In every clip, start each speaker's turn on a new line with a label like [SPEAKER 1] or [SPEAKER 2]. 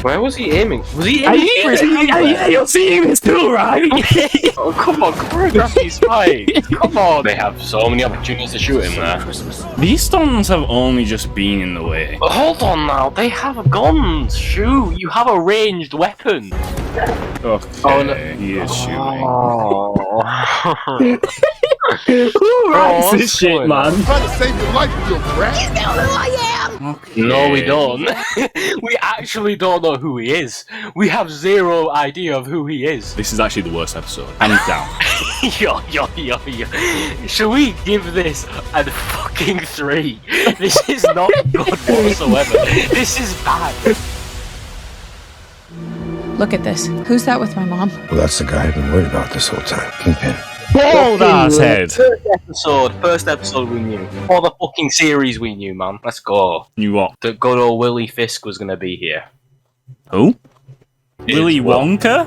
[SPEAKER 1] Where was he aiming? Was he aiming?
[SPEAKER 2] Yeah, you're seeing this too, right?
[SPEAKER 1] Oh, come on, choreograph these fights. Come on. They have so many opportunities to shoot him there.
[SPEAKER 2] These stones have only just been in the way.
[SPEAKER 1] But hold on now, they have guns. Shoot, you have a ranged weapon.
[SPEAKER 2] Okay,
[SPEAKER 1] Oh, no.
[SPEAKER 2] he is shooting.
[SPEAKER 1] Oh.
[SPEAKER 2] Who writes
[SPEAKER 1] what's
[SPEAKER 2] this shit,
[SPEAKER 1] going
[SPEAKER 2] man?
[SPEAKER 1] on?
[SPEAKER 3] Try to save your life, you brat.
[SPEAKER 4] You know who I am!
[SPEAKER 2] Okay.
[SPEAKER 1] No, we don't. We actually don't know who he is. We have zero idea of who he is.
[SPEAKER 2] This is actually the worst episode. Hands down.
[SPEAKER 1] Yo. Should we give this a fucking 3? This is not good whatsoever. This is bad.
[SPEAKER 4] Look at this. Who's that with my mom?
[SPEAKER 5] Well, that's the guy I've been worried about this whole time. Kingpin.
[SPEAKER 2] Bald ass head.
[SPEAKER 1] First episode we knew. For the fucking series we knew, man. Let's go.
[SPEAKER 2] You what?
[SPEAKER 1] The good old Willy Fisk was gonna be here.
[SPEAKER 2] Who?
[SPEAKER 1] It's
[SPEAKER 2] Willy Wonka?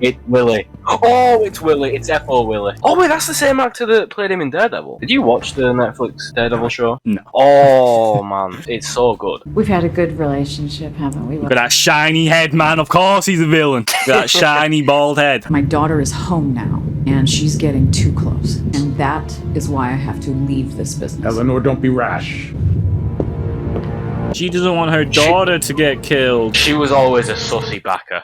[SPEAKER 1] It's Willy. Oh, it's Willy. It's F.O. Willy. Oh, wait, that's the same actor that played him in Daredevil. Did you watch the Netflix Daredevil show?
[SPEAKER 2] No.
[SPEAKER 1] Oh, man. It's so good.
[SPEAKER 6] We've had a good relationship, haven't we?
[SPEAKER 2] Look at that shiny head, man. Of course he's a villain. Look at that shiny bald head.
[SPEAKER 6] My daughter is home now, and she's getting too close. And that is why I have to leave this business.
[SPEAKER 3] Eleanor, don't be rash.
[SPEAKER 2] She doesn't want her daughter to get killed.
[SPEAKER 1] She was always a sussy backer.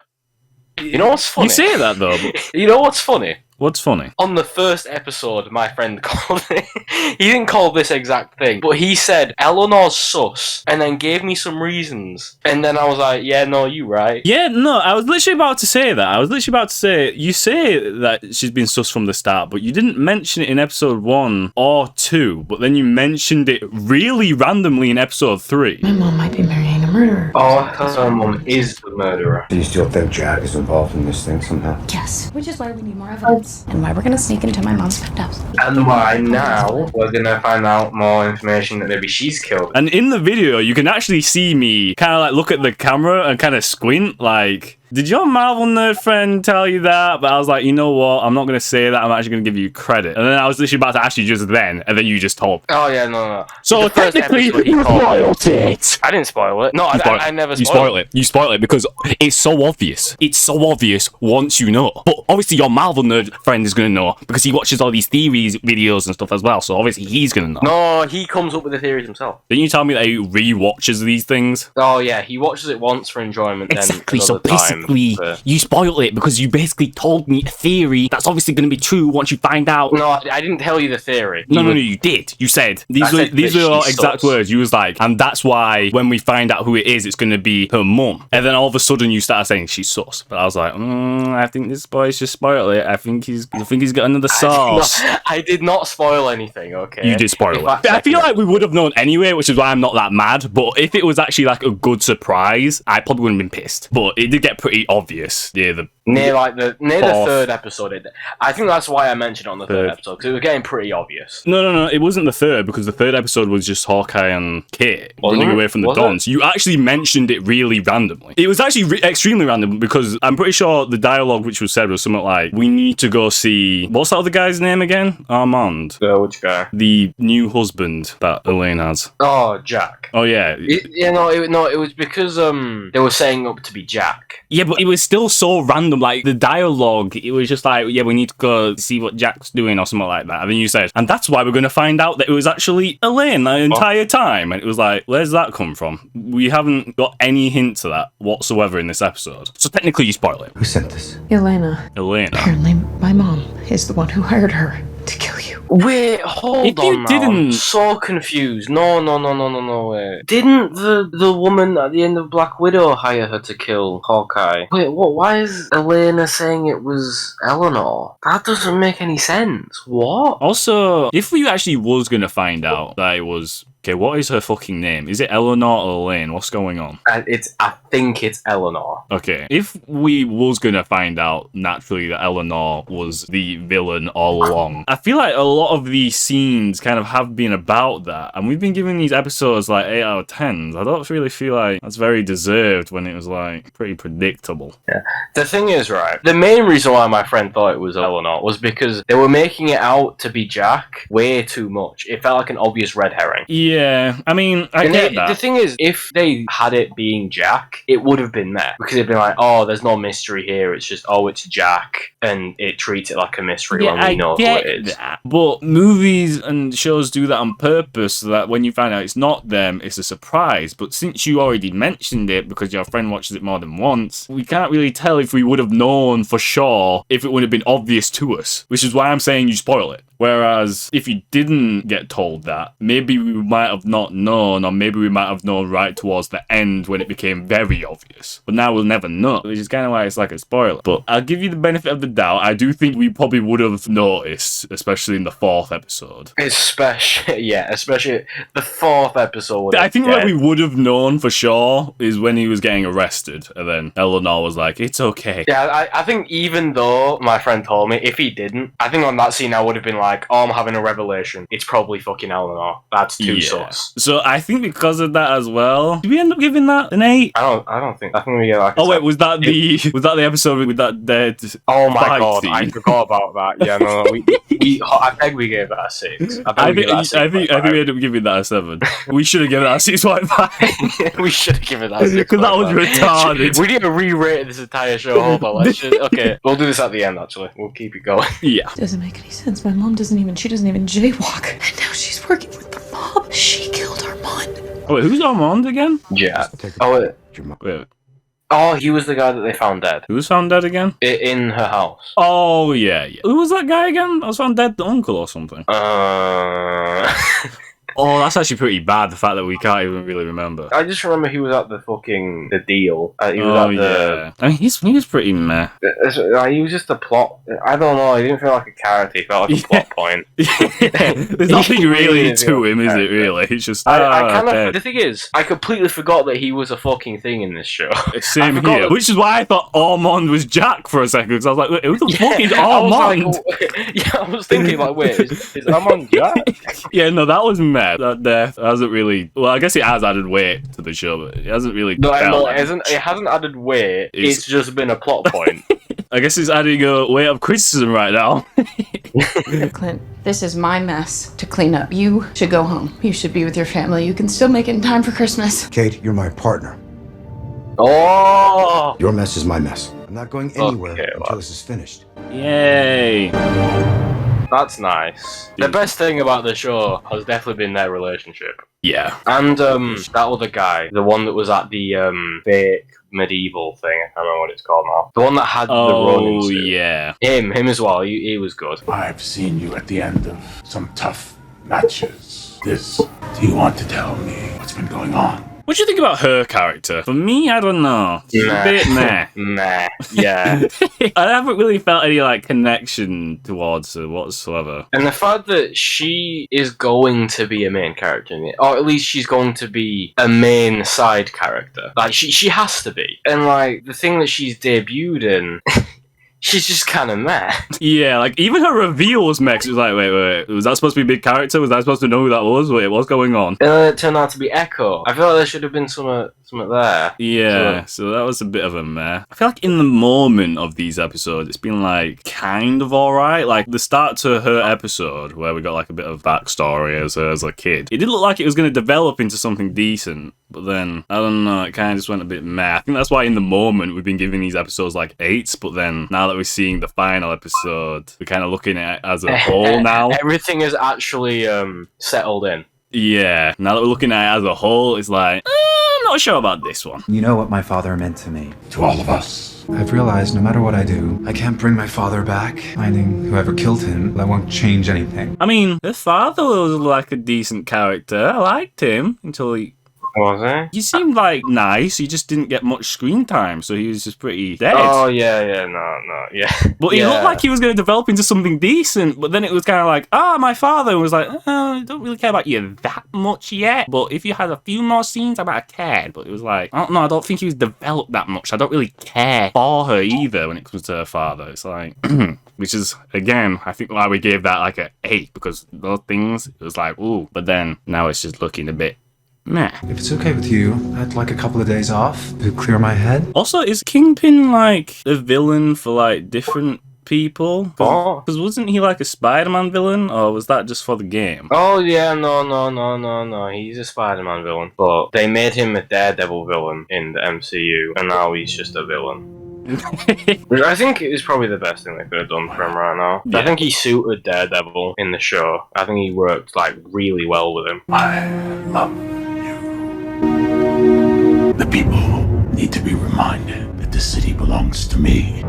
[SPEAKER 1] You know what's funny?
[SPEAKER 2] You say that though. But
[SPEAKER 1] You know what's funny?
[SPEAKER 2] what's funny?
[SPEAKER 1] On the first episode, my friend called it. He didn't call this exact thing, but he said Eleanor's sus, and then gave me some reasons. And then I was like, yeah, no, you right.
[SPEAKER 2] Yeah, no, I was literally about to say that. You say that she's been sus from the start, but you didn't mention it in episode 1 or 2, but then you mentioned it really randomly in episode 3.
[SPEAKER 6] My mom might be marrying a murderer.
[SPEAKER 1] Oh, her mum is the murderer.
[SPEAKER 5] Do you still think Jack is involved in this thing somehow?
[SPEAKER 6] Yes. Which is why we need more evidence. And why we're gonna sneak into my mom's penthouse.
[SPEAKER 1] And why now we're gonna find out more information that maybe she's killed.
[SPEAKER 2] And in the video, you can actually see me kind of like look at the camera and kind of squint like, did your Marvel nerd friend tell you that? But I was like, you know what? I'm not going to say that. I'm actually going to give you credit. And then I was literally about to ask you just then, and then you just told me.
[SPEAKER 1] Oh, yeah, no.
[SPEAKER 2] So
[SPEAKER 1] The first
[SPEAKER 2] technically,
[SPEAKER 1] episode he
[SPEAKER 2] you
[SPEAKER 1] called-
[SPEAKER 2] spoiled it.
[SPEAKER 1] I didn't spoil it. No, I never
[SPEAKER 2] You
[SPEAKER 1] spoiled
[SPEAKER 2] spoil it. You spoil it because it's so obvious. It's so obvious once you know. But obviously your Marvel nerd friend is going to know because he watches all these theories videos and stuff as well. So obviously he's going to know.
[SPEAKER 1] No, he comes up with the theories himself.
[SPEAKER 2] Didn't you tell me that he re-watches these things?
[SPEAKER 1] Oh, yeah, he watches it once for enjoyment,
[SPEAKER 2] Exactly.
[SPEAKER 1] then
[SPEAKER 2] So
[SPEAKER 1] another time
[SPEAKER 2] basically,
[SPEAKER 1] for-
[SPEAKER 2] you spoiled it because you basically told me a theory that's obviously going to be true once you find out.
[SPEAKER 1] No, I didn't tell you the theory.
[SPEAKER 2] No, you did. You said these
[SPEAKER 1] I
[SPEAKER 2] were
[SPEAKER 1] said
[SPEAKER 2] these
[SPEAKER 1] that
[SPEAKER 2] were your
[SPEAKER 1] she's
[SPEAKER 2] exact
[SPEAKER 1] sus.
[SPEAKER 2] words. You was like, and that's why when we find out who it is, it's going to be her mum. And then all of a sudden you started saying she's sus. But I was like, I think this boy's just spoiled it. I think he's got another sauce.
[SPEAKER 1] I did not spoil anything, okay?
[SPEAKER 2] You did spoil
[SPEAKER 1] In
[SPEAKER 2] it.
[SPEAKER 1] fact,
[SPEAKER 2] I feel like we would have known anyway, which is why I'm not that mad. But if it was actually like a good surprise, I probably wouldn't have been pissed. But it did get pretty obvious. Yeah, the
[SPEAKER 1] near the
[SPEAKER 2] Fourth.
[SPEAKER 1] third episode. I think that's why I mentioned it on the third episode, because it was getting pretty obvious.
[SPEAKER 2] No, it wasn't the third, because the third episode was just Hawkeye and Kate
[SPEAKER 1] Wasn't
[SPEAKER 2] running
[SPEAKER 1] it?
[SPEAKER 2] away from the
[SPEAKER 1] Was it?
[SPEAKER 2] Dons. You actually mentioned it really randomly. It was actually extremely random, because I'm pretty sure the dialogue which was said was something like, we need to go see, what's that other guy's name again? Armand.
[SPEAKER 1] Which guy?
[SPEAKER 2] The new husband that Elaine has.
[SPEAKER 1] Oh, Jack.
[SPEAKER 2] Oh, yeah.
[SPEAKER 1] It was because they were setting up to be Jack.
[SPEAKER 2] Yeah, but it was still so random. Like, the dialogue, it was just like, yeah, we need to go see what Jack's doing or something like that. And then you said, and that's why we're going to find out that it was actually Elaine the entire time. And it was like, where's that come from? We haven't got any hint to that whatsoever in this episode. So technically you spoil it.
[SPEAKER 5] Who sent this?
[SPEAKER 6] Elena.
[SPEAKER 2] Elena.
[SPEAKER 6] Apparently, my mom is the one who hired her to kill you.
[SPEAKER 1] Wait, hold
[SPEAKER 2] If
[SPEAKER 1] on
[SPEAKER 2] you
[SPEAKER 1] now.
[SPEAKER 2] didn't-
[SPEAKER 1] I'm so confused. No, wait. Didn't the woman at the end of Black Widow hire her to kill Hawkeye? Wait, what? Why is Elena saying it was Eleanor? That doesn't make any sense. What?
[SPEAKER 2] Also, if we actually was going to find out that it was... Okay, what is her fucking name? Is it Eleanor or Elaine? What's going on?
[SPEAKER 1] I think it's Eleanor.
[SPEAKER 2] Okay, if we was gonna find out naturally that Eleanor was the villain all along, I feel like a lot of these scenes kind of have been about that, and we've been giving these episodes like 8 out of 10s. I don't really feel like that's very deserved when it was like pretty predictable.
[SPEAKER 1] Yeah. The thing is, right, the main reason why my friend thought it was Eleanor was because they were making it out to be Jack way too much. It felt like an obvious red herring.
[SPEAKER 2] Yeah, Yeah, I mean, I get that.
[SPEAKER 1] The thing is, if they had it being Jack, it would have been there. Because it'd been like, oh, there's no mystery here. It's just, oh, it's Jack. And it treats it like a mystery when we know who it is.
[SPEAKER 2] That. But movies and shows do that on purpose so that when you find out it's not them, it's a surprise. But since you already mentioned it because your friend watches it more than once, we can't really tell if we would have known for sure if it would have been obvious to us. Which is why I'm saying you spoil it. Whereas if you didn't get told that, maybe we might have not known, or maybe we might have known right towards the end when it became very obvious. But now we'll never know, which is kind of why it's like a spoiler. But I'll give you the benefit of the doubt. I do think we probably would have noticed, especially in the 4th episode.
[SPEAKER 1] Especially the 4th episode.
[SPEAKER 2] I think where we would have known for sure is when he was getting arrested, and then Eleanor was like, "It's okay."
[SPEAKER 1] Yeah, I think even though my friend told me, if he didn't, I think on that scene I would have been like, oh, I'm having a revelation. It's probably fucking Eleanor. That's too sus.
[SPEAKER 2] So I think because of that as well, did we end up giving that an 8?
[SPEAKER 1] I don't think. I think we get like.
[SPEAKER 2] Oh wait, was that the episode with that dead?
[SPEAKER 1] Oh my god,
[SPEAKER 2] scene?
[SPEAKER 1] I forgot about that. Yeah, no, I think we gave that a 6.
[SPEAKER 2] I think we ended up giving that a 7. We should have given that a 6.5.
[SPEAKER 1] We should have given that a 6.
[SPEAKER 2] Because that was retarded.
[SPEAKER 1] We need to re-rate this entire show. Hold on, okay, we'll do this at the end. Actually, we'll keep it going.
[SPEAKER 2] Yeah.
[SPEAKER 4] Doesn't make any sense. My mom doesn't even jaywalk. And now she's working with the mob. She killed Armand.
[SPEAKER 2] Oh wait, who's Armand again?
[SPEAKER 1] Yeah. Oh
[SPEAKER 2] wait.
[SPEAKER 1] Oh, he was the guy that they found dead.
[SPEAKER 2] Who was found dead again?
[SPEAKER 1] In her house.
[SPEAKER 2] Oh yeah. Who was that guy again? I was found dead, the uncle or something. Oh, that's actually pretty bad, the fact that we can't even really remember.
[SPEAKER 1] I just remember he was at the deal. He was
[SPEAKER 2] yeah. I mean, he was pretty meh.
[SPEAKER 1] He was just a plot. I don't know, he didn't feel like a character, he felt like a plot point.
[SPEAKER 2] There's nothing really to him, is it, really? It's just,
[SPEAKER 1] the thing is, I completely forgot that he was a fucking thing in this show.
[SPEAKER 2] Same here. Which is why I thought Armand was Jack for a second, because I was like, wait, who the fuck is Armand?
[SPEAKER 1] I was thinking, like, wait, is Armand Jack?
[SPEAKER 2] Yeah, no, that was meh. That death hasn't really. Well, I guess it has added weight to the show, but it hasn't really.
[SPEAKER 1] No, it hasn't added weight. It's just been a plot point.
[SPEAKER 2] I guess it's adding a weight of criticism right now.
[SPEAKER 4] Clint, this is my mess to clean up. You should go home. You should be with your family. You can still make it in time for Christmas.
[SPEAKER 5] Kate, you're my partner.
[SPEAKER 1] Oh!
[SPEAKER 5] Your mess is my mess. I'm not going anywhere until this is finished.
[SPEAKER 2] Yay!
[SPEAKER 1] That's nice. The best thing about the show has definitely been their relationship.
[SPEAKER 2] Yeah.
[SPEAKER 1] And that other guy, the one that was at the fake medieval thing, I can't remember what it's called now. The one that had the Ronin suit.
[SPEAKER 2] Oh, yeah.
[SPEAKER 1] Him as well, he was good.
[SPEAKER 3] I've seen you at the end of some tough matches. Do you want to tell me what's been going on?
[SPEAKER 2] What do you think about her character? For me, I don't know. She's a bit meh.
[SPEAKER 1] Nah, yeah.
[SPEAKER 2] I haven't really felt any, like, connection towards her whatsoever.
[SPEAKER 1] And the fact that she is going to be a main character in it, or at least she's going to be a main side character. Like, she has to be. And, like, the thing that she's debuted in... She's just kind of meh.
[SPEAKER 2] Yeah, like, even her reveal was meh. It was like, wait, was that supposed to be a big character? Was I supposed to know who that was? Wait, what's going on?
[SPEAKER 1] And then it turned out to be Echo. I feel like there should have been something there.
[SPEAKER 2] Yeah, so that was a bit of a meh. I feel like in the moment of these episodes, it's been, like, kind of alright. Like, the start to her episode, where we got, like, a bit of backstory as a kid, it did look like it was going to develop into something decent. But then, I don't know, it kind of just went a bit meh. I think that's why in the moment we've been giving these episodes like 8s, but then now that we're seeing the final episode, we're kind of looking at it as a whole now.
[SPEAKER 1] Everything is actually settled in.
[SPEAKER 2] Yeah, now that we're looking at it as a whole, it's like, I'm not sure about this one.
[SPEAKER 7] You know what my father meant to me.
[SPEAKER 3] To all of us.
[SPEAKER 7] I've realized no matter what I do, I can't bring my father back. Finding whoever killed him, that won't change anything.
[SPEAKER 2] I mean, her father was like a decent character. I liked him until he...
[SPEAKER 1] Was he?
[SPEAKER 2] He seemed like nice, he just didn't get much screen time, so he was just pretty dead.
[SPEAKER 1] Oh, yeah, yeah.
[SPEAKER 2] But he looked like he was going to develop into something decent, but then it was kind of like, my father was like, I don't really care about you that much yet, but if you had a few more scenes, I might have cared. But it was like, I don't know, I don't think he was developed that much. I don't really care for her either when it comes to her father. It's like, which is, again, I think why we gave that like an 8, because those things, it was like, ooh, but then now it's just looking a bit meh.
[SPEAKER 7] If it's okay with you, I'd like a couple of days off to clear my head.
[SPEAKER 2] Also, is Kingpin like a villain for like different people? Because wasn't he like a Spider-Man villain, or was that just for the game?
[SPEAKER 1] Oh yeah, no. He's a Spider-Man villain, but they made him a Daredevil villain in the MCU, and now he's just a villain. Which I think is probably the best thing they could have done for him right now. Yeah. I think he suited Daredevil in the show. I think he worked like really well with him.
[SPEAKER 3] I love you. The people need to be reminded that the city belongs to me.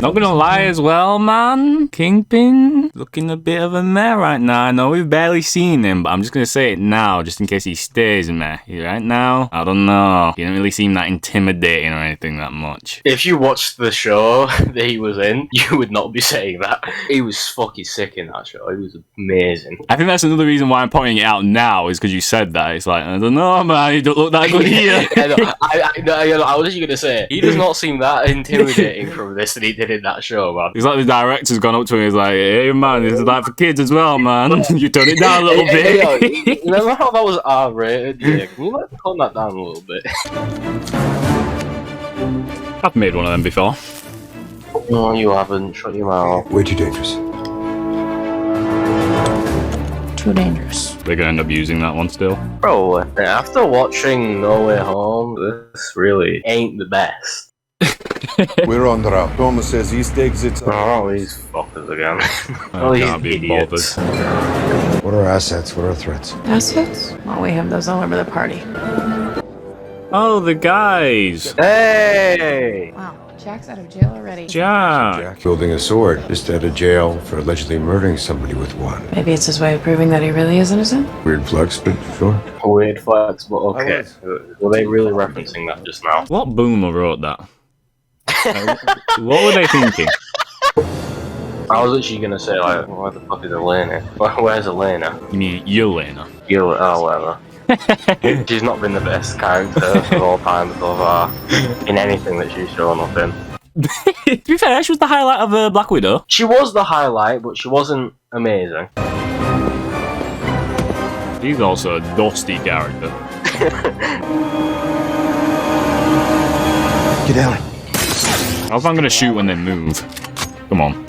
[SPEAKER 2] Not gonna lie as well, man. Kingpin looking a bit of a meh right now. I know we've barely seen him, but I'm just gonna say it now, just in case he stays meh. Right now, I don't know. He didn't really seem that intimidating or anything that much.
[SPEAKER 1] If you watched the show that he was in, you would not be saying that. He was fucking sick in that show. He was amazing.
[SPEAKER 2] I think that's another reason why I'm pointing it out now, is because you said that. It's like, I don't know, man. You don't look that good here.
[SPEAKER 1] I was actually gonna say, he does not seem that intimidating from this that he did in that show, man.
[SPEAKER 2] It's like the director's gone up to him and he's like, hey man, this is like for kids as well, man. You turn it down a little bit.
[SPEAKER 1] Remember how that was R-rated? Yeah, can you like tone that down a little bit?
[SPEAKER 2] I've made one of them before.
[SPEAKER 1] No, you haven't. Shut your mouth.
[SPEAKER 5] Way too dangerous.
[SPEAKER 4] Too dangerous.
[SPEAKER 2] They're gonna end up using that one still.
[SPEAKER 1] Bro, after watching No Way Home, this really ain't the best.
[SPEAKER 5] We're on the route. Thomas says east exits.
[SPEAKER 1] Oh, these fuckers again.
[SPEAKER 2] I can't be bothered.
[SPEAKER 5] What are assets? What are threats?
[SPEAKER 4] Assets? Well, we have those all over the party.
[SPEAKER 2] Oh, the guys.
[SPEAKER 1] Hey!
[SPEAKER 4] Wow, Jack's out of jail already.
[SPEAKER 2] Jack.
[SPEAKER 5] Building a sword. Just out of jail for allegedly murdering somebody with one.
[SPEAKER 4] Maybe it's his way of proving that he really is innocent?
[SPEAKER 5] Weird flex, but sure.
[SPEAKER 1] Weird flex, but okay. Were they really referencing that just now?
[SPEAKER 2] What boomer wrote that? What were they thinking?
[SPEAKER 1] I was actually gonna say, like, where the fuck is Elena? Where's Elena?
[SPEAKER 2] You mean Yelena?
[SPEAKER 1] Oh, whatever. She's not been the best character of all time so far in anything that she's shown up in.
[SPEAKER 2] To be fair, she was the highlight of Black Widow.
[SPEAKER 1] She was the highlight, but she wasn't amazing.
[SPEAKER 2] She's also a dusty character.
[SPEAKER 5] Get down.
[SPEAKER 2] How if I'm gonna shoot when they move? Come on.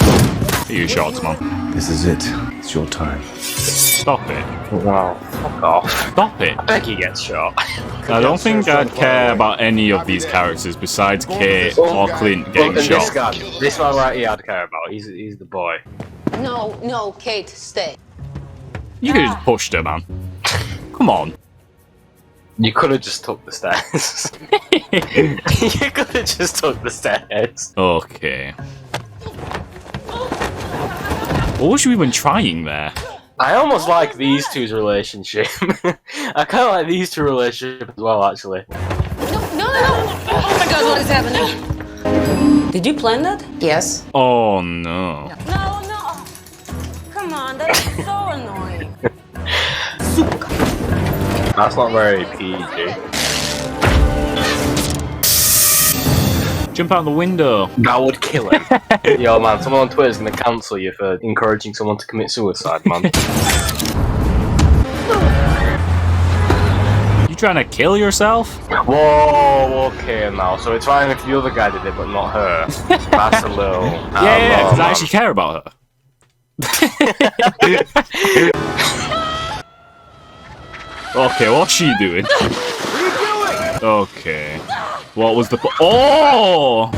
[SPEAKER 2] Get your shots, man.
[SPEAKER 5] This is it. It's your time.
[SPEAKER 2] Stop it.
[SPEAKER 1] Wow, fuck off.
[SPEAKER 2] Stop it.
[SPEAKER 1] I think he gets shot.
[SPEAKER 2] I don't think I'd care about any of these characters besides Kate or Clint getting shot.
[SPEAKER 1] This one right here I'd care about. He's the boy.
[SPEAKER 8] No, Kate, stay.
[SPEAKER 2] You could have just pushed her, man. Come on.
[SPEAKER 1] You could have just took the stairs. You could have just took the stairs.
[SPEAKER 2] Okay. What was you even trying there?
[SPEAKER 1] I almost like these two's relationship. I kind of like these two relationship as well, actually.
[SPEAKER 8] No. Oh my god, what is happening? Did you plan that?
[SPEAKER 4] Yes.
[SPEAKER 2] Oh no.
[SPEAKER 8] No. Come on, that's so annoying.
[SPEAKER 1] That's not very PG.
[SPEAKER 2] Jump out the window.
[SPEAKER 1] That would kill him. Yo, man, someone on Twitter's gonna cancel you for encouraging someone to commit suicide, man.
[SPEAKER 2] You trying to kill yourself?
[SPEAKER 1] Whoa, okay now. So it's fine if the other guy did it, but not her. That's a little...
[SPEAKER 2] Yeah, because I actually care about her. Okay, what's she doing? What are you doing? Okay. What was the... Oh!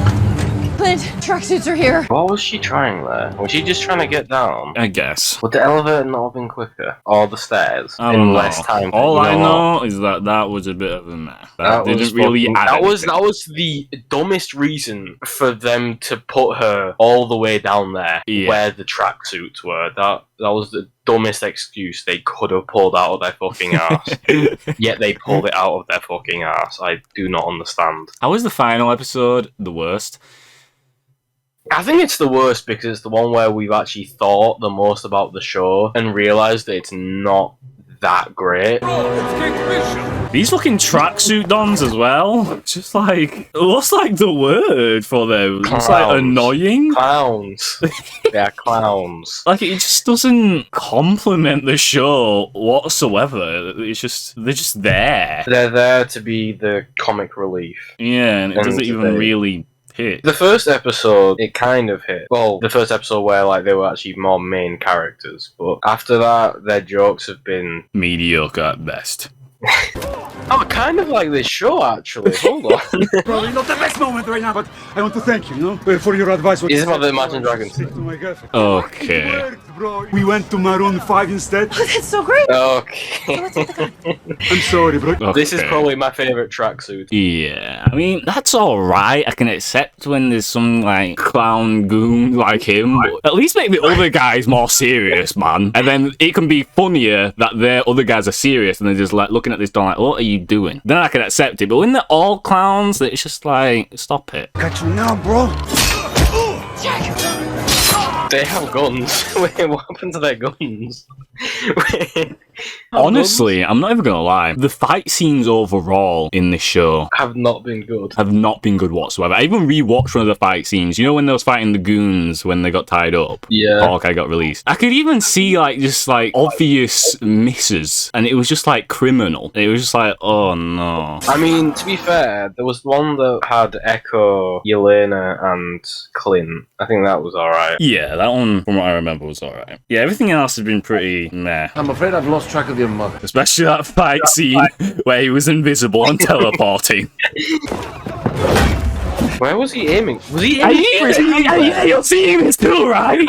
[SPEAKER 4] Clint, tracksuits are here.
[SPEAKER 1] What was she trying there? Was she just trying to get down?
[SPEAKER 2] I guess.
[SPEAKER 1] Would the elevator not have been quicker? Or the stairs?
[SPEAKER 2] I don't
[SPEAKER 1] in
[SPEAKER 2] know.
[SPEAKER 1] less time?
[SPEAKER 2] All I know is that was a bit of a mess. That didn't really add anything.
[SPEAKER 1] That was the dumbest reason for them to put her all the way down there where the tracksuits were. That was the dumbest excuse they could have pulled out of their fucking ass. Yet they pulled it out of their fucking ass. I do not understand.
[SPEAKER 2] How was the final episode the worst?
[SPEAKER 1] I think it's the worst because it's the one where we've actually thought the most about the show and realised that it's not that great.
[SPEAKER 2] These fucking tracksuit dons as well. Just like, what's like the word for them? It's like annoying.
[SPEAKER 1] Clowns. They're clowns.
[SPEAKER 2] Like it just doesn't complement the show whatsoever. It's just they're just there.
[SPEAKER 1] They're there to be the comic relief.
[SPEAKER 2] Yeah, and it doesn't even really hit.
[SPEAKER 1] The first episode, it kind of hit. Well, the first episode where like they were actually more main characters, but after that, their jokes have been
[SPEAKER 2] mediocre at best.
[SPEAKER 1] Oh, kind of like this show, actually. Hold on.
[SPEAKER 3] Probably not the best moment right now, but I want to thank you, for your advice.
[SPEAKER 1] Is it about the Imagine Dragons?
[SPEAKER 2] Okay.
[SPEAKER 3] We went to Maroon 5 instead.
[SPEAKER 8] Oh, that's so great.
[SPEAKER 1] Okay.
[SPEAKER 3] I'm sorry, bro.
[SPEAKER 2] Okay.
[SPEAKER 1] This is probably my favorite tracksuit.
[SPEAKER 2] Yeah, I mean, that's alright. I can accept when there's some, like, clown goon like him. But at least make the other guys more serious, man. And then it can be funnier that their other guys are serious and they're just, like, looking at this door like, what are you doing? Then I can accept it. But when they're all clowns, it's just like, stop it.
[SPEAKER 3] Got you now, bro.
[SPEAKER 1] They have guns. Wait, what happened to their guns?
[SPEAKER 2] Honestly, I'm not even gonna lie. The fight scenes overall in this show
[SPEAKER 1] have not been good.
[SPEAKER 2] Have not been good whatsoever. I even rewatched one of the fight scenes. You know when they was fighting the goons when they got tied up?
[SPEAKER 1] Yeah.
[SPEAKER 2] Hawkeye got released. I could even see like just like obvious misses, and it was just like criminal. It was just like, oh no.
[SPEAKER 1] I mean, to be fair, there was one that had Echo, Yelena, and Clint. I think that was alright.
[SPEAKER 2] Yeah, that one, from what I remember, was alright. Yeah, everything else has been pretty meh.
[SPEAKER 9] I'm afraid I've lost track of your mother.
[SPEAKER 2] Especially that fight scene where he was invisible and teleporting.
[SPEAKER 1] Where was he aiming? Was he aiming?
[SPEAKER 2] Yeah, you're seeing this too, right?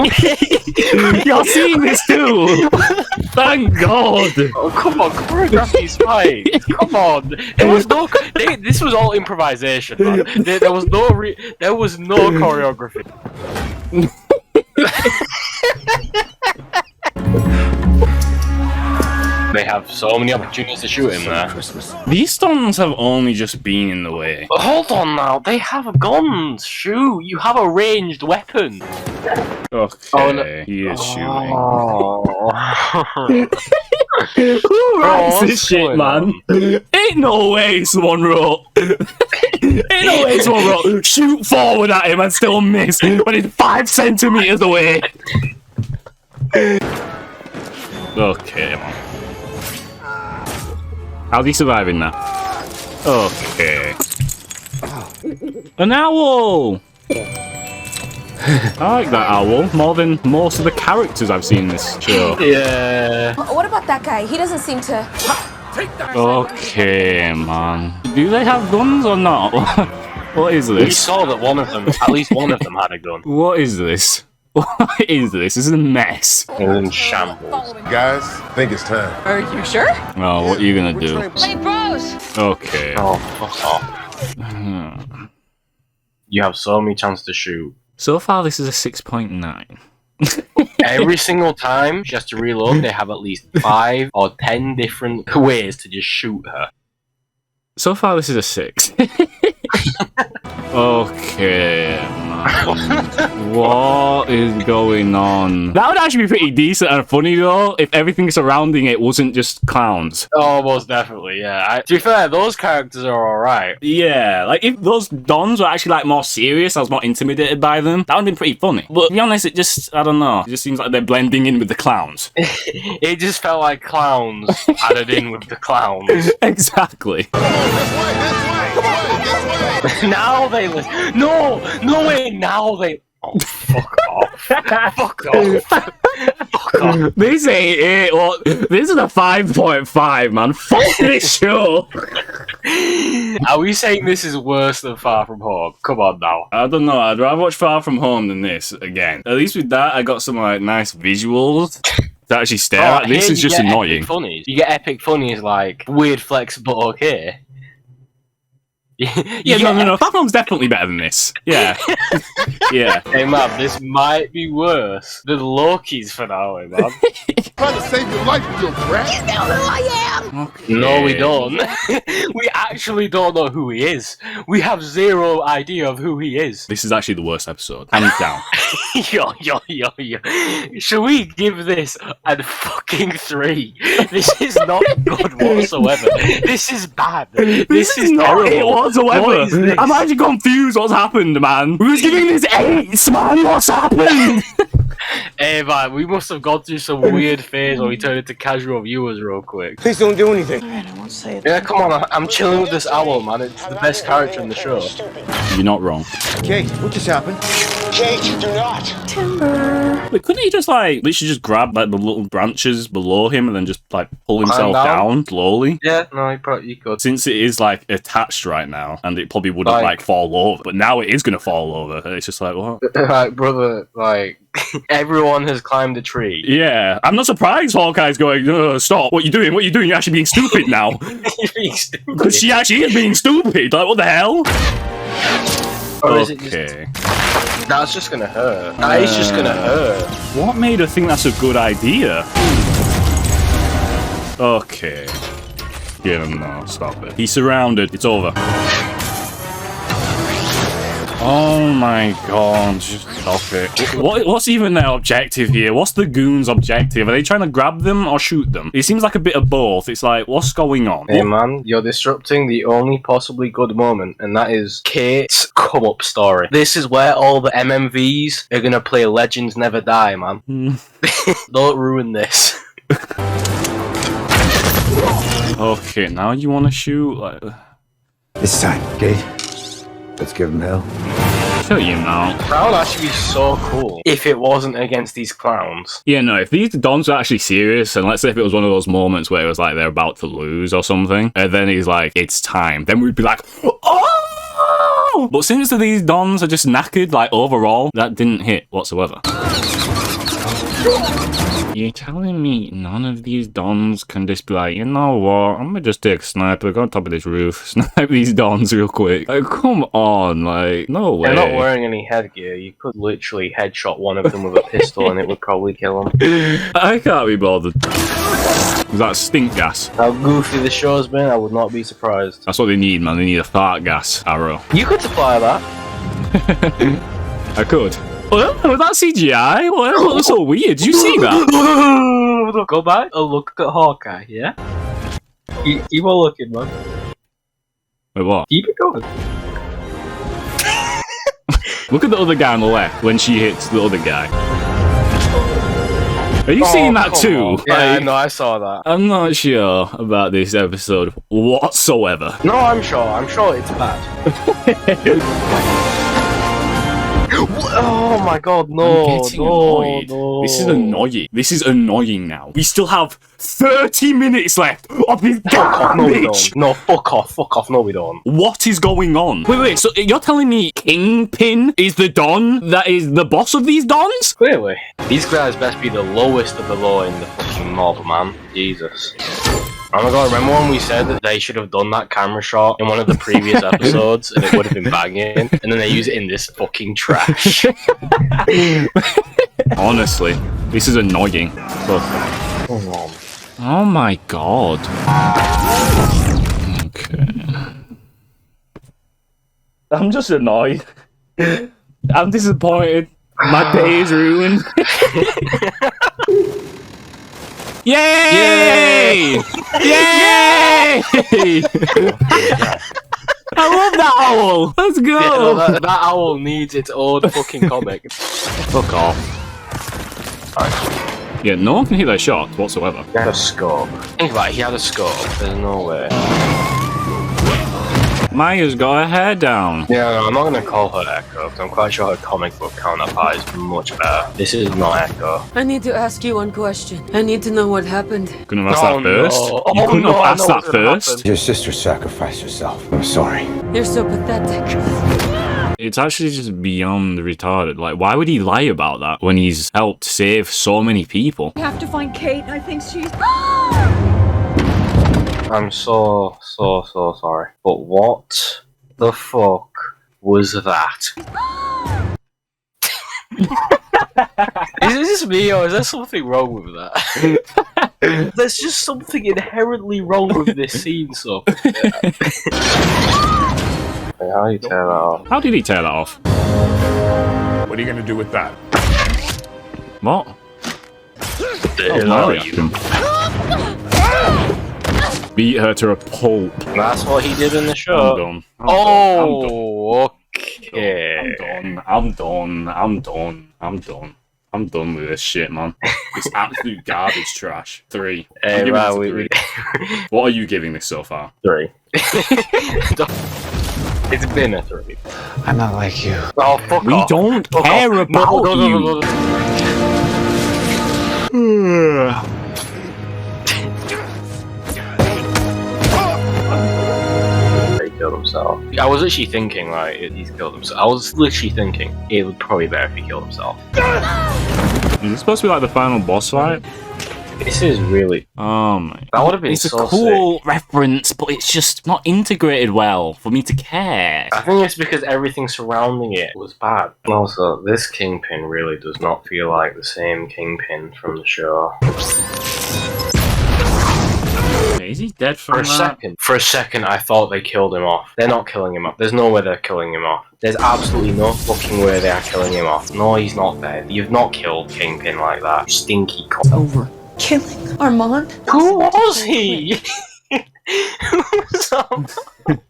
[SPEAKER 2] You're seeing this too. Thank God.
[SPEAKER 1] Oh, come on, choreography's fine. Come on. There was no. This was all improvisation, man. There was no. There was no choreography. They have so many opportunities to shoot him there.
[SPEAKER 2] These stones have only just been in the way.
[SPEAKER 1] Hold on now, they have guns. Shoot, you have a ranged weapon.
[SPEAKER 2] Okay,
[SPEAKER 1] Oh, no.
[SPEAKER 2] he is shooting.
[SPEAKER 1] Who
[SPEAKER 2] writes this shit, man? Ain't no way someone wrote. Ain't no way someone wrote, shoot forward at him and still miss when he's 5 centimeters away. Okay. How's he surviving that? Okay. An owl! I like that owl more than most of the characters I've seen in this show.
[SPEAKER 1] Yeah.
[SPEAKER 8] What about that guy? He doesn't seem to.
[SPEAKER 2] Okay, man. Do they have guns or not? What is
[SPEAKER 1] We
[SPEAKER 2] this?
[SPEAKER 1] saw that one of them, at least one of them had a gun.
[SPEAKER 2] What is this? What is this? This is a mess.
[SPEAKER 1] It was in shambles.
[SPEAKER 9] Guys, I think it's time.
[SPEAKER 8] Are you sure?
[SPEAKER 2] Oh, what are you gonna do?
[SPEAKER 8] Hey, bros!
[SPEAKER 2] Okay.
[SPEAKER 1] Oh, fuck off. You have so many chances to shoot.
[SPEAKER 2] So far, this is a 6.9.
[SPEAKER 1] Every single time she has to reload, they have at least 5 or 10 different ways to just shoot her.
[SPEAKER 2] So far, this is a 6. Okay, man. What is going on? That would actually be pretty decent and funny, though, if everything surrounding it wasn't just clowns.
[SPEAKER 1] Oh, most definitely, yeah. To be fair, those characters are alright.
[SPEAKER 2] Yeah, like, if those dons were actually, like, more serious, I was more intimidated by them, that would have been pretty funny. But, to be honest, it just, I don't know, it just seems like they're blending in with the clowns.
[SPEAKER 1] It just felt like clowns added in with the clowns.
[SPEAKER 2] Exactly.
[SPEAKER 1] Now they listen. No way. Now they. Oh, fuck off. Fuck off. Fuck off.
[SPEAKER 2] This ain't it. Well, this is a 5.5, man. Fuck this show.
[SPEAKER 1] Are we saying this is worse than Far From Home? Come on now.
[SPEAKER 2] I don't know. I'd rather watch Far From Home than this again. At least with that, I got some like nice visuals to actually stare at. This is just annoying.
[SPEAKER 1] Funnies. You get epic funnies like weird flex, but okay.
[SPEAKER 2] Yeah, no. Far From Home's definitely better than this. Yeah. Yeah.
[SPEAKER 1] Hey, man, this might be worse than Loki's finale, man.
[SPEAKER 9] Trying to save your life, you brat.
[SPEAKER 8] You know who I am!
[SPEAKER 2] Okay.
[SPEAKER 1] No, we don't. We actually don't know who he is. We have zero idea of who he is.
[SPEAKER 2] This is actually the worst episode. Hands down.
[SPEAKER 1] Yo. Should we give this a fucking 3? This is not good whatsoever. This is bad. This is
[SPEAKER 2] not
[SPEAKER 1] terrible.
[SPEAKER 2] it whatsoever.
[SPEAKER 1] What is this?
[SPEAKER 2] I'm actually confused what's happened, man. We was giving this 8s, man. What's happened?
[SPEAKER 1] Hey man, we must have gone through some weird phase where we turned into casual viewers real quick.
[SPEAKER 9] Please don't do anything.
[SPEAKER 4] Alright, I won't say it.
[SPEAKER 1] Yeah, come on, I'm chilling with this owl, man. It's the best character in the show.
[SPEAKER 2] You're not wrong.
[SPEAKER 9] Kate, what just happened? Kate, do not.
[SPEAKER 4] Timber.
[SPEAKER 2] Wait, couldn't he just like literally just grab like the little branches below him and then just like pull himself
[SPEAKER 1] Climb down?
[SPEAKER 2] down slowly?
[SPEAKER 1] Yeah, no, he probably could.
[SPEAKER 2] Since it is like attached right now, and it probably wouldn't like fall over, but now it is gonna fall over. It's just like what?
[SPEAKER 1] Like, brother, like everyone has climbed a tree.
[SPEAKER 2] Yeah, I'm not surprised. Hawkeye's going, stop! What you doing? What you doing? You're actually being stupid now.
[SPEAKER 1] You're being stupid.
[SPEAKER 2] Because she actually is being stupid. Like what the hell?
[SPEAKER 1] Or is it just... That's just gonna hurt. That is just gonna hurt.
[SPEAKER 2] What made her think that's a good idea? Okay. Yeah, no, stop it. He's surrounded. It's over. Oh my god, just stop it. What's even their objective here? What's the goons' objective? Are they trying to grab them or shoot them? It seems like a bit of both. It's like, what's going on?
[SPEAKER 1] Hey man, you're disrupting the only possibly good moment, and that is Kate's come-up story. This is where all the MMVs are gonna play Legends Never Die, man. Don't ruin this.
[SPEAKER 2] Okay, now you want to shoot? Like...
[SPEAKER 5] It's time, Kate. Let's give him hell.
[SPEAKER 2] Shut your mouth.
[SPEAKER 1] That would actually be so cool if it wasn't against these clowns.
[SPEAKER 2] Yeah, no, if these dons were actually serious, and let's say if it was one of those moments where it was like they're about to lose or something, and then he's like, it's time, then we'd be like, oh! But since these dons are just knackered, like overall, that didn't hit whatsoever. You're telling me none of these dons can just be like, you know what, I'm gonna just take a sniper, go on top of this roof, snipe these dons real quick. Like, come on, like, no way.
[SPEAKER 1] They're not wearing any headgear. You could literally headshot one of them with a pistol and it would probably kill them.
[SPEAKER 2] I can't be bothered. Is that stink gas?
[SPEAKER 1] How goofy the show's been, I would not be surprised.
[SPEAKER 2] That's what they need, man. They need a fart gas arrow.
[SPEAKER 1] You could supply that.
[SPEAKER 2] I could. Was that CGI? What? That was so weird. Did you see that?
[SPEAKER 1] Go back and look at Hawkeye, yeah? Keep on looking, man.
[SPEAKER 2] Wait, what?
[SPEAKER 1] Keep it going.
[SPEAKER 2] Look at the other guy on the left when she hits the other guy. Are you seeing that too?
[SPEAKER 1] On. Yeah, no, I saw that.
[SPEAKER 2] I'm not sure about this episode whatsoever.
[SPEAKER 1] No, I'm sure. I'm sure it's bad. Oh my god, no, no.
[SPEAKER 2] This is annoying. This is annoying now. We still have 30 minutes left of this bitch.
[SPEAKER 1] No, fuck off, no we don't.
[SPEAKER 2] What is going on? Wait, so you're telling me Kingpin is the Don that is the boss of these Dons?
[SPEAKER 1] Clearly. These guys best be the lowest of the low in the fucking mob, man. Jesus. Oh my god, remember when we said that they should have done that camera shot in one of the previous episodes and it would have been banging, and then they use it in this fucking trash.
[SPEAKER 2] Honestly, this is annoying. Look. Oh my god. Okay. I'm just annoyed. I'm disappointed. My day is ruined. Yay! Yay! I love that owl! Let's go!
[SPEAKER 1] Yeah, no, that owl needs its own fucking comic.
[SPEAKER 2] Fuck off. Right. Yeah, no one can hit that shot whatsoever.
[SPEAKER 1] He had a scope. Think about it, he had a scope. There's no way.
[SPEAKER 2] Maya's got her hair down.
[SPEAKER 1] Yeah, no, I'm not going to call her Echo, because I'm quite sure her comic book counterpart is much better. This is not Echo.
[SPEAKER 8] I need to ask you one question. I need to know what happened.
[SPEAKER 2] Couldn't have asked that first?
[SPEAKER 1] No.
[SPEAKER 2] You couldn't have asked that first?
[SPEAKER 5] Your sister sacrificed herself. I'm sorry.
[SPEAKER 8] You're so pathetic.
[SPEAKER 2] It's actually just beyond retarded. Like, why would he lie about that when he's helped save so many people?
[SPEAKER 6] We have to find Kate. I think she's...
[SPEAKER 1] I'm so sorry. But what the fuck was that? Is this me or is there something wrong with that? There's just something inherently wrong with this scene, so. How do you tear that off?
[SPEAKER 2] How did he tear that off?
[SPEAKER 3] What are you gonna do with that?
[SPEAKER 2] What? Beat her to a pulp.
[SPEAKER 1] That's what he did in the show.
[SPEAKER 2] I'm done.
[SPEAKER 1] Oh, okay.
[SPEAKER 2] I'm done. I'm done with this shit, man. It's absolute garbage trash. 3.
[SPEAKER 1] Right,
[SPEAKER 2] What are you giving this so far?
[SPEAKER 1] 3. It's been a 3.
[SPEAKER 9] I'm not like you.
[SPEAKER 1] Oh, fuck
[SPEAKER 2] We
[SPEAKER 1] off.
[SPEAKER 2] don't
[SPEAKER 1] Fuck
[SPEAKER 2] care
[SPEAKER 1] off.
[SPEAKER 2] about
[SPEAKER 1] No. He killed himself. I was literally thinking, like, he's killed himself. I was literally thinking it would probably be better if he killed himself.
[SPEAKER 2] Is this supposed to be like the final boss fight?
[SPEAKER 1] This is really...
[SPEAKER 2] Oh my...
[SPEAKER 1] That would have been
[SPEAKER 2] It's
[SPEAKER 1] so
[SPEAKER 2] a cool
[SPEAKER 1] sick.
[SPEAKER 2] reference, but it's just not integrated well for me to care.
[SPEAKER 1] I think it's because everything surrounding it was bad. Also, this Kingpin really does not feel like the same Kingpin from the show.
[SPEAKER 2] Is he dead from that?
[SPEAKER 1] For a second, I thought they killed him off. They're not killing him off. There's no way they're killing him off. There's absolutely no fucking way they are killing him off. No, he's not dead. You've not killed Kingpin like that. You stinky
[SPEAKER 6] It's over.
[SPEAKER 4] Killing Armand?
[SPEAKER 1] Who was he?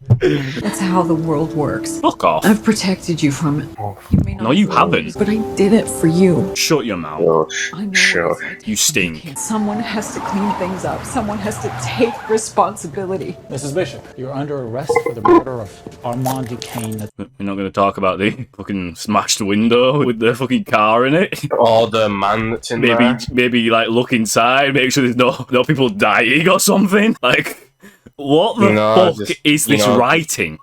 [SPEAKER 6] That's how the world works.
[SPEAKER 2] Fuck off.
[SPEAKER 6] I've protected you from it. You may not
[SPEAKER 2] No, you
[SPEAKER 6] believe,
[SPEAKER 2] haven't.
[SPEAKER 6] But I did it for you.
[SPEAKER 2] Shut your mouth.
[SPEAKER 6] I know
[SPEAKER 1] Sure.
[SPEAKER 6] what it's like to
[SPEAKER 2] You
[SPEAKER 6] be
[SPEAKER 2] stink.
[SPEAKER 6] king. Someone has to clean things up. Someone has to take responsibility.
[SPEAKER 10] Mrs. Bishop, you're under arrest for the murder of Armand Duquesne.
[SPEAKER 2] We're not going to talk about the fucking smashed window with the fucking car in it.
[SPEAKER 1] Or the man that's in there.
[SPEAKER 2] Maybe like look inside, make sure there's no people dying or something. Like, what the fuck is this writing?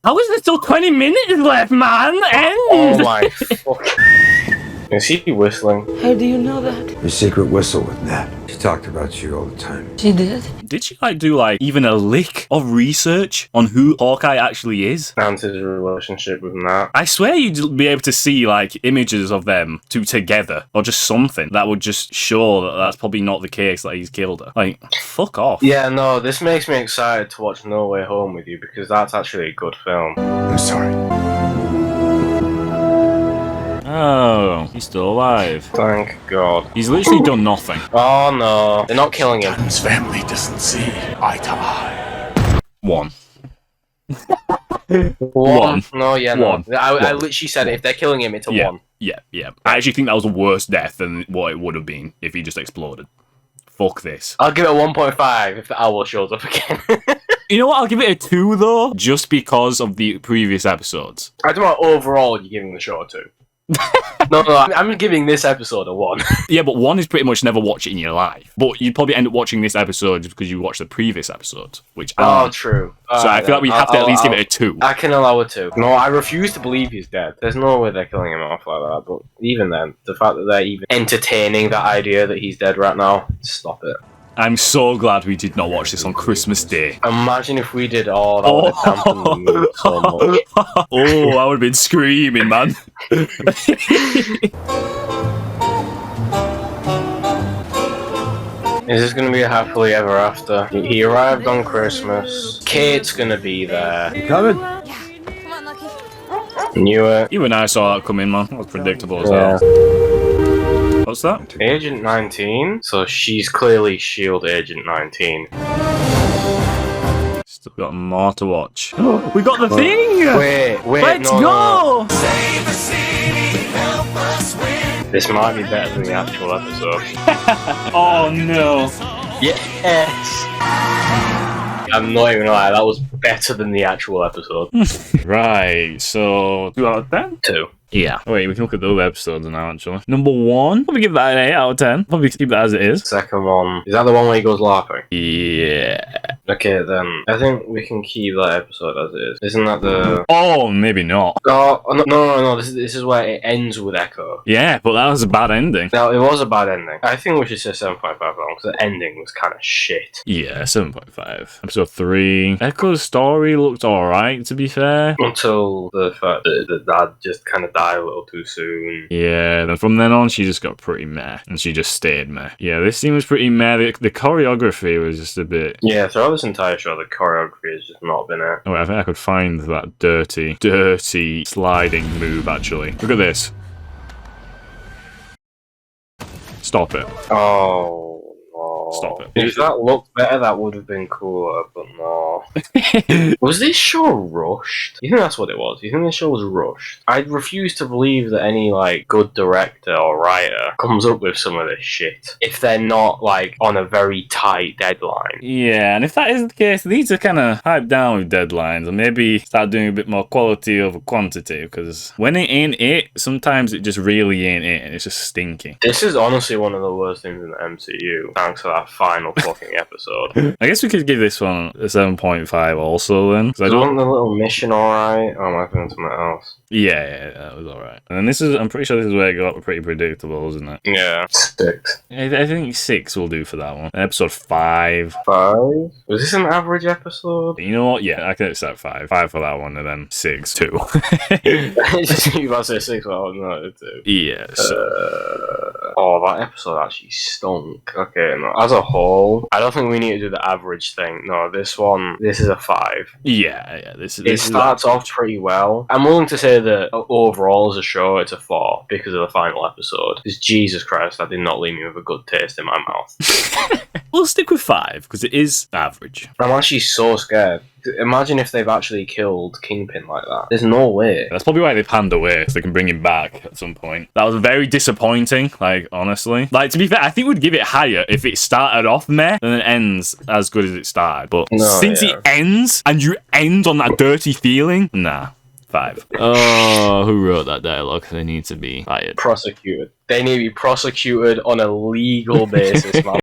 [SPEAKER 2] How is there still 20 minutes left, man? End!
[SPEAKER 1] Oh my fuck. Is he whistling?
[SPEAKER 8] How do you know that?
[SPEAKER 5] Your secret whistle with Nat. She talked about you all the time.
[SPEAKER 8] She did?
[SPEAKER 2] Did she do even a lick of research on who Hawkeye actually is?
[SPEAKER 1] And his relationship with Nat.
[SPEAKER 2] I swear you'd be able to see images of them two together, or just something that would just show that that's probably not the case, that he's killed her. Like, fuck off.
[SPEAKER 1] Yeah, no, this makes me excited to watch No Way Home with you because that's actually a good film.
[SPEAKER 5] I'm sorry.
[SPEAKER 2] Oh, he's still alive.
[SPEAKER 1] Thank God.
[SPEAKER 2] He's literally done nothing.
[SPEAKER 1] Oh no, they're not killing him.
[SPEAKER 3] His family doesn't see eye to eye.
[SPEAKER 2] 1.
[SPEAKER 1] One. No, yeah, no.
[SPEAKER 2] One.
[SPEAKER 1] I literally said if they're killing him, it's a 1.
[SPEAKER 2] Yeah. I actually think that was a worse death than what it would have been if he just exploded. Fuck this.
[SPEAKER 1] I'll give it a 1.5 if the owl shows up again.
[SPEAKER 2] You know what? I'll give it a 2 though, just because of the previous episodes.
[SPEAKER 1] I don't know, overall, you're giving the show a 2. No, I'm giving this episode a 1.
[SPEAKER 2] Yeah, but 1 is pretty much never watch it in your life. But you'd probably end up watching this episode just because you watched the previous episode, which
[SPEAKER 1] True.
[SPEAKER 2] So I feel like we have to at least give it a 2.
[SPEAKER 1] I can allow a 2. No, I refuse to believe he's dead. There's no way they're killing him off like that. But even then, the fact that they're even entertaining that idea that he's dead right now, stop it.
[SPEAKER 2] I'm so glad we did not watch this on Christmas Day.
[SPEAKER 1] Imagine if we did. That would have dampened the mood so much.
[SPEAKER 2] Oh, I would have been screaming, man.
[SPEAKER 1] Is this going to be a happily ever after? He arrived on Christmas. Kate's going to be there.
[SPEAKER 5] You coming?
[SPEAKER 8] Come on, Lucky.
[SPEAKER 1] Knew it.
[SPEAKER 2] Even I saw that coming, man. That was predictable as hell. What's that?
[SPEAKER 1] Agent 19? So she's clearly S.H.I.E.L.D. Agent 19.
[SPEAKER 2] Still got more to watch. We got the thing!
[SPEAKER 1] Wait,
[SPEAKER 2] Let's
[SPEAKER 1] no,
[SPEAKER 2] go!
[SPEAKER 1] No. This might be better than the actual episode.
[SPEAKER 2] Oh no.
[SPEAKER 1] Yes! I'm not even gonna lie, that was better than the actual episode.
[SPEAKER 2] Right, so 2 out of 10?
[SPEAKER 1] 2.
[SPEAKER 2] Yeah. Wait, we can look at the other episodes now, actually. Number 1, probably give that an 8 out of 10. Probably keep that as it is.
[SPEAKER 1] Second one, is that the one where he goes LARPing?
[SPEAKER 2] Yeah.
[SPEAKER 1] Okay, then I think we can keep that episode as it is. Isn't that the...
[SPEAKER 2] Oh, maybe not.
[SPEAKER 1] Oh, no, this is where it ends with Echo.
[SPEAKER 2] Yeah, but that was a bad ending.
[SPEAKER 1] No, it was a bad ending. I think we should say 7.5 because the ending was kind of shit.
[SPEAKER 2] Yeah, 7.5. Episode 3. Echo's story looked alright, to be fair.
[SPEAKER 1] Until the fact that the dad just kind of died a little too soon.
[SPEAKER 2] Yeah, then from then on, she just got pretty meh. And she just stayed meh. Yeah, this scene was pretty meh. The choreography was just a bit...
[SPEAKER 1] Yeah, throughout this entire show, the choreography has just not been it.
[SPEAKER 2] Oh, wait, I think I could find that dirty sliding move, actually. Look at this. Stop it.
[SPEAKER 1] Oh, no.
[SPEAKER 2] Stop it.
[SPEAKER 1] If that looked better, that would have been cooler, but no. know. Was this show rushed? You think that's what it was? You think this show was rushed? I refuse to believe that any like good director or writer comes up with some of this shit if they're not like on a very tight deadline.
[SPEAKER 2] Yeah, and if that is the case, these are kind of hyped down with deadlines, and maybe start doing a bit more quality over quantity, because when it ain't it, sometimes it just really ain't it, and it's just stinky.
[SPEAKER 1] This is honestly one of the worst things in the MCU, thanks to that final fucking episode.
[SPEAKER 2] I guess we could give this one a 7.5 also then.
[SPEAKER 1] I don't... the little mission alright? Oh, am I thinking something else?
[SPEAKER 2] Yeah, that was alright. And then this is, I'm pretty sure this is where it got pretty predictable, isn't it?
[SPEAKER 1] Yeah. 6.
[SPEAKER 2] I think 6 will do for that one. Episode 5.
[SPEAKER 1] 5? Was this an average episode?
[SPEAKER 2] You know what? Yeah, I can accept 5. 5 for that one, and then 6, 2.
[SPEAKER 1] You about to say 6, well, no, 2.
[SPEAKER 2] Yes.
[SPEAKER 1] Oh, that episode actually stunk. Okay, no, as a whole, I don't think we need to do the average thing. No, this is a 5.
[SPEAKER 2] Yeah, this
[SPEAKER 1] It starts off pretty well. I'm willing to say that overall as a show, it's a 4 because of the final episode. Because Jesus Christ, that did not leave me with a good taste in my mouth.
[SPEAKER 2] We'll stick with 5 because it is average.
[SPEAKER 1] I'm actually so scared. Imagine if they've actually killed Kingpin like that. There's no way.
[SPEAKER 2] That's probably why they panned away, so they can bring him back at some point. That was very disappointing, like, honestly. Like, to be fair, I think we'd give it higher if it started off meh, and then it ends as good as it started. But since it ends, and you end on that dirty feeling, nah. 5. Oh, who wrote that dialogue? They need to be fired.
[SPEAKER 1] Prosecuted. They need to be prosecuted on a legal basis, man.